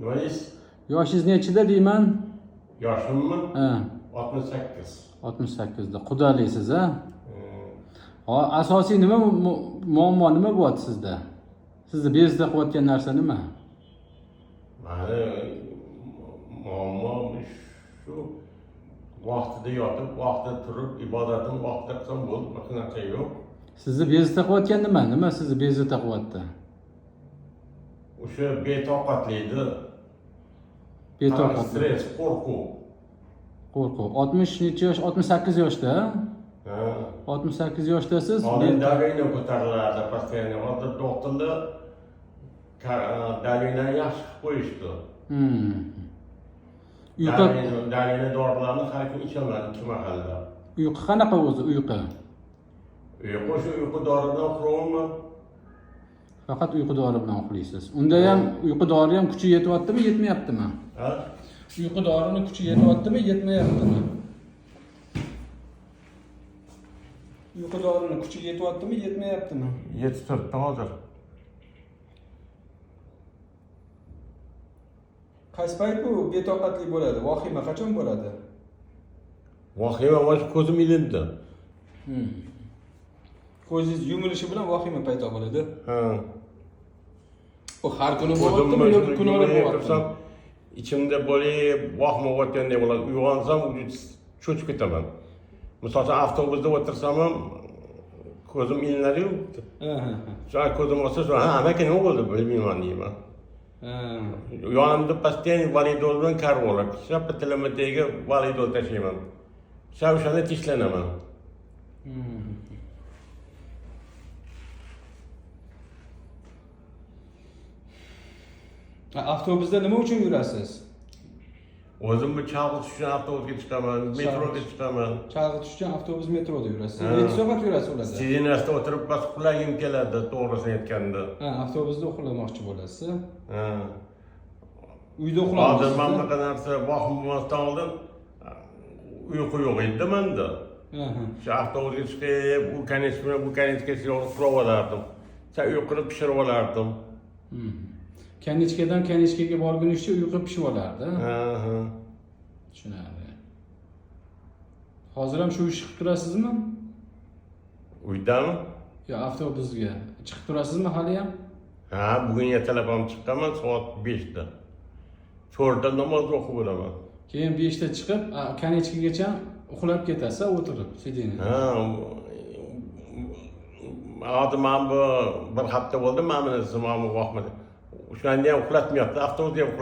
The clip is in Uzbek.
Nimayiz? Yoshingiz nechida deyman? Yoshimmi? Ha, 68. 68da. Qudalisiz, ha? Asosiy nima muammo nima bo'lyapti sizda? Sizni bezda qilayotgan narsa nima? Mani muammo shu vaqtida yotib, vaqtida turib, ibodatim vaqtida qilsam bo'ldi, boshqa narsa yo'q. Sizni bezda qilayotgan nima? Nima sizni bezda qilyapti? O'sha betoqatlikni, Betoqat. stress, qo'rquv. Qo'rquv. 60 necha yosh? 68 yoshda, Ha. 68 yoshdasiz. Oldin davleniya ko'tarilardi, постоянно. Hozir doktorlar davleniyani yaxshi qilib qo'yishdi. Uyqu Davleniya dorilarni har kun ichaman 2 mahalla. uyqu qanaqa o'zi uyqu? O'sha uyqu doridan uxlayman. Faqat uyqu dori bilan uxlaysiz. Unda ham uyqu dori ham kuchi yetyaptimi, yetmayaptimi? Ha? Uyqu dorini kuchi yetyaptimi, yetmayaptimi? Uyqu dorini kuchi yetyaptimi, yetmayaptimi? Yetib turibdi hozir. Qaysi payt bu betoqatlik bo'ladi? Vahima qachon bo'ladi? Vahima mana ko'zim ilindi. Ko'zingiz yumilishi bilan vahima paydo bo'ladi. Ha. Bu har kuni bo'ladimi yoki kunora bo'ladimi? İçimde böyle vahma o'tgandek bo'ladi. Uyg'onsam cho'chib ketaman. Misol uchun avtobusda o'tirsam ham ko'zim ilinadi-yu. Shu ko'zim olsa, ha, amaki nima bo'ldi bilmayman deyman. Yonimda постоянно validol bilan karvolar. Shappa tilima tagiga validol tashlayman. O'shanda tishlanaman. Avtobusda nima uchun yurasiz? O'zim bu chalg'itish uchun avtobusga chiqaman, metroga chiqaman. Chalg'itish uchun avtobus, metroda yurasiz. Necha soat yurasiz ularda? Sidinasida o'tirib bas uxlagim keladi, to'g'risini aytganda. Ha, avtobusda uxlamoqchi bo'lasiz. Ha. Uyda uxlaysiz. Hozir mana bunaqa narsa vahim bo'lmasdan oldin uyqu yo'q edi menda. Shu avtobusga chiqib, bu kanechkaga uxlab olardim. Uyquni pishirib olardim. Kanechkadan kanechkaga borgunizcha uyqu pishib olardi. Ha. Tushunarli. Hozir ham shu ishni qilib turasizmi? Uydami? Yo, avtobusga chiqib turasizmi hali ham? Ha, bugun ertalab ham chiqqanman soat 5 da. 4 da namoz o'qib olaman. Keyin 5 da chiqib, kanechkagacha uxlab ketasiz, o'tirib, sidingni. Ha. Hozir men bu bir hafta bo'ldi, men buni zimomga vaqtmadi. O'shanda ham uxlatmayapti, avtobusda ham